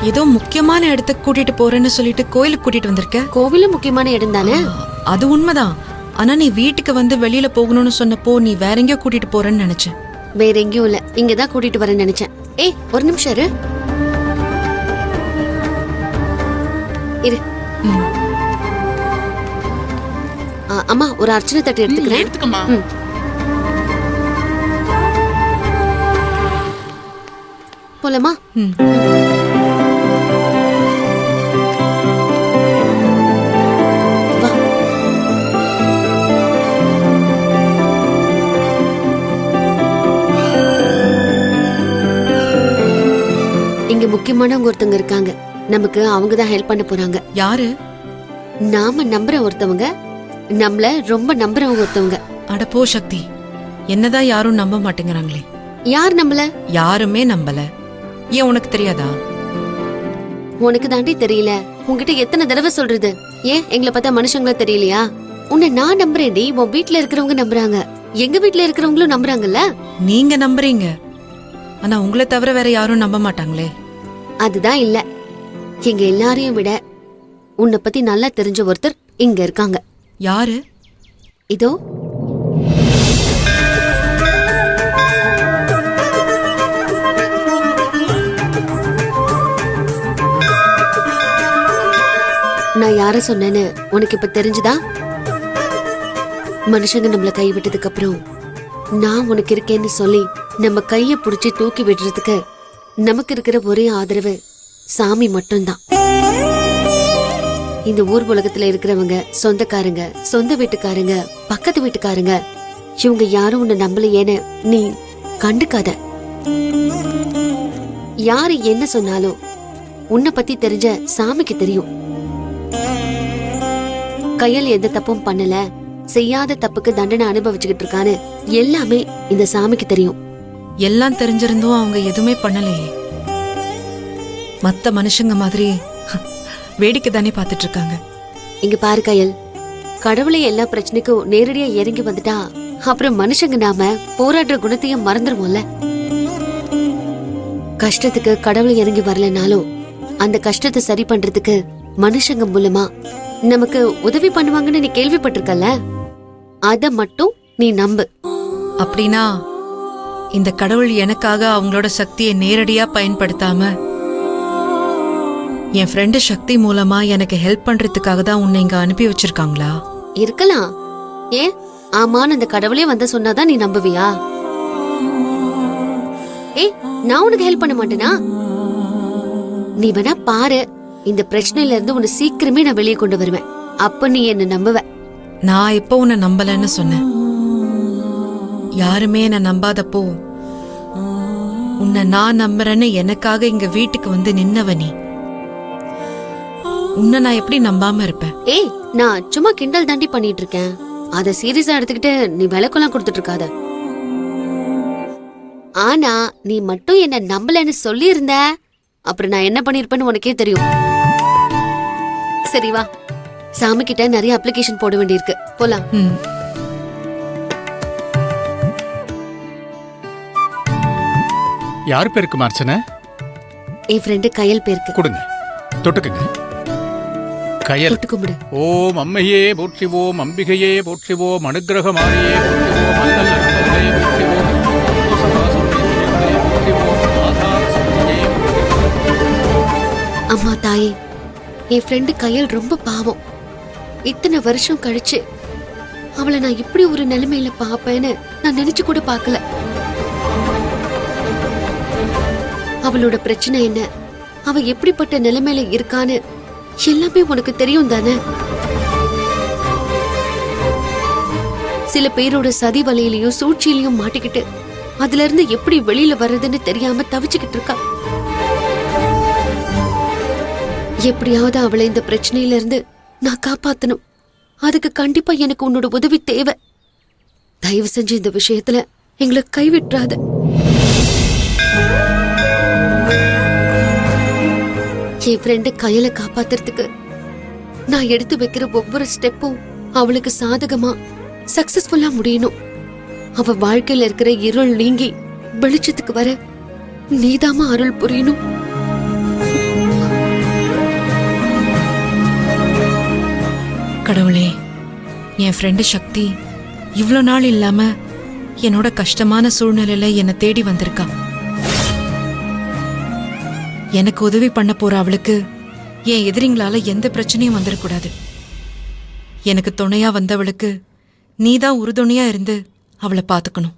ஏதோ முக்கியமான இடத்துக்கு கூட்டிட்டு போறேன்னு சொல்லிட்டு கோயிலுக்கு கூட்டிட்டு வந்திருக்க. கோவிலும் முக்கியமான இடம் தானே? அது உண்மைதான். ஆனா நீ வீட்டுக்கு வந்து வெளியில போகணும்னு சொன்னப்போ நீ வேற எங்கேயோ கூட்டிட்டு போறேன்னு நினைச்சேன். வேற எங்கேயும் இல்ல, இங்கதான் கூட்டிட்டு வரேன்னு நினைச்சேன். ஏய் ஒரு நிமிஷம் இரு. இரு. அம்மா ஒரு அர்ச்சனை தட்டு எடுத்துக்கிறேன். எடுத்துக்கம்மா. போலாமா? வா. இங்க முக்கியமானவங்க ஒருத்தவங்க இருக்காங்க. நமக்கு அவங்கதான் ஹெல்ப் பண்ண போறாங்க. யாரு? நாம நம்புற ஒருத்தவங்க, நம்மள ரொம்ப நம்புறவங்க ஒருத்தவங்க. அட போ சக்தி, என்னதான் யாரும் நம்ப மாட்டேங்கிறாங்களே. யார் நம்பல? யாருமே நம்பல. ஏன் உனக்கு தெரியாதா? உனக்கு தாண்டி தெரியல. உன்கிட்ட எத்தனை தடவை சொல்றது? ஏன் எங்களை பார்த்தா மனுஷங்களா தெரியலையா? உன்னை நான் நம்புறேன்டி. உன் வீட்டுல இருக்கிறவங்க நம்புறாங்க, எங்க வீட்டுல இருக்கிறவங்களும் நம்புறாங்கல்ல. நீங்க நம்புறீங்க, ஆனா உங்களை தவிர வேற யாரும் நம்ப மாட்டாங்களே. அதுதான் இல்ல. எங்க எல்லாரையும் விட உன்னை பத்தி நல்லா தெரிஞ்ச ஒருத்தர் இங்க இருக்காங்க. யாரு? இதோ. நான் யார சொன்னேன்னு உனக்கு இப்ப தெரிஞ்சுதா? மனுஷங்க நம்மள கைவிட்டதுக்கு அப்புறம் நான் உனக்கு இருக்கேன்னு சொல்லி நம்ம கைய புடிச்சு தூக்கி விடுறதுக்கு நமக்கு இருக்கிற ஒரே ஆதரவு சாமி மட்டும்தான். இந்த ஊர் உலகத்துல இருக்கிறவங்க, சொந்தக்காரங்க, சொந்த வீட்டுக்காரங்க, பக்கத்து வீட்டுக்காரங்க, இவங்க யாரும் உன்னை நம்பலையேன்னு நீ கண்டுக்காத. யாரு என்ன சொன்னாலும் உன்னை பத்தி தெரிஞ்ச சாமிக்கு தெரியும். கையல் எந்த தப்பும் பண்ணல, செய்யாத தப்புக்கு தண்டனை அனுபவிச்சுக்கிட்டு இருக்கான்னு எல்லாமே இந்த சாமிக்கு தெரியும். எல்லாம் தெரிஞ்சிருந்தும் அவங்க எதுவுமே பண்ணலையே. மத்த மனுஷங்க மாதிரி வேடிக்கை தானே பாத்துட்டு இருக்காங்க. இங்க பாரு கையல், கடவுளை எல்லா பிரச்சனைக்கும் நேரடியா இறங்கி வந்துட்டா அப்புறம் மனுஷங்க நாம போராடுற குணத்தையும் மறந்துருவோம்ல. கஷ்டத்துக்கு கடவுள் இறங்கி வரலனாலும் அந்த கஷ்டத்தை சரி பண்றதுக்கு மனுஷங்க மூலமா நமக்கு உதவி பண்ணுவாங்கன்னு நீ கேள்விப்பட்டிருக்கல. அத மட்டும் நீ நம்பு. அப்படின்னா இந்த கடவுள் எனக்காக அவங்களோட சக்தியை நேரடியா பயன்படுத்தாம என் ஃப்ரெண்டு சக்தி மூலமா எனக்கு ஹெல்ப் பண்றதுக்காக தான் உன்னை இங்க அனுப்பி வச்சிருக்காங்களா? இருக்கலாம். ஏன் ஆமான்னு அந்த கடவுளே வந்து சொன்னாதான் நீ நம்புவியா? ஏய் நான் உனக்கு ஹெல்ப் பண்ண மாட்டேனா? நீ வேணா பாரு, இந்த பிரச்சனையில இருந்து உன்னை சீக்கிரமே நான் வெளியே கொண்டு வருவேன். அப்ப நீ என்ன நம்புவ. நான் எப்போ உன்னை நம்பலன்னு சொன்னேன்? யாருமே என்ன நம்பாதப்போ உன்னை நான் நம்புறேன்னு எனக்காக இங்க வீட்டுக்கு வந்து நின்னவ நீ. உன்னை நான் எப்படி நம்பாம இருப்பேன்? ஏய் நான் சும்மா கிண்டல் தாண்டி பண்ணிட்டு இருக்கேன். அத சீரியஸா எடுத்துக்கிட்டு நீ விளக்கெல்லாம் கொடுத்துட்டு இருக்காத. ஆனா நீ மட்டும் என்ன நம்பலன்னு சொல்லி இருந்த அப்புறம் நான் என்ன பண்ணிருப்பேன்னு உனக்கே தெரியும். சரி வா, சாமி கிட்ட நிறைய அப்ளிகேஷன் போட வேண்டியிருக்கு, போலாம். யார் பேருக்கு அர்ச்சனை? என் ஃப்ரெண்டு கையல் பேருக்கு. கொடுங்க, தொட்டுக்குங்க. கையல். தொட்டு கும்பிடு. ஓம் அம்மையே போற்றிவோம், அம்பிகையே போற்றிவோம், அனுக்கிரகமாரியே போற்றிவோம், மங்கள நற்பதே போற்றிவோம், அம்மா தாயே, என் ஃப்ரெண்டு கையல் ரொம்ப பாவம். இத்தனை வருஷம் கழிச்சு அவளை நான் இப்படி ஒரு நிலைமையில பாப்பேன்னு நான் நினைச்சு கூட பார்க்கல. அவளோட பிரச்சனை என்ன, அவ எப்படிப்பட்ட நிலைமையில இருக்கான்னு எல்லாமே உனக்கு தெரியும் தானே? சில பேரோட சதி வலையிலயும் சூழ்ச்சியிலையும் மாட்டிக்கிட்டு அதுல இருந்து எப்படி வெளியில வர்றதுன்னு தெரியாம தவிச்சுக்கிட்டு இருக்கா. எப்படியாவது அவளை இந்த பிரச்சனையில இருந்து நான் காப்பாத்தணும். அதுக்கு கண்டிப்பா எனக்கு உன்னோட உதவி தேவை. தயவு செஞ்சு இந்த விஷயத்துல எங்களை கைவிட்டுறாத. என் ஃப்ரெண்டு கையில காப்பாத்துறதுக்கு நான் எடுத்து வைக்கிற ஒவ்வொரு ஸ்டெப்பும் அவளுக்கு சாதகமா சக்சஸ்ஃபுல்லா முடியணும். அவ வாழ்க்கையில இருக்கிற இருள் நீங்கி வெளிச்சத்துக்கு வர நீதாமா அருள் புரியணும். கடவுளே, என் ஃப்ரெண்டு சக்தி இவ்ளோ நாள் இல்லாம என்னோட கஷ்டமான சூழ்நிலையில என்னை தேடி வந்திருக்கா. எனக்கு உதவி பண்ண போற அவளுக்கு என் எதிரிங்களால எந்த பிரச்சனையும் வந்துடக்கூடாது. எனக்கு துணையா வந்தவளுக்கு நீதான் உறுதுணையா இருந்து அவளை பாத்துக்கணும்.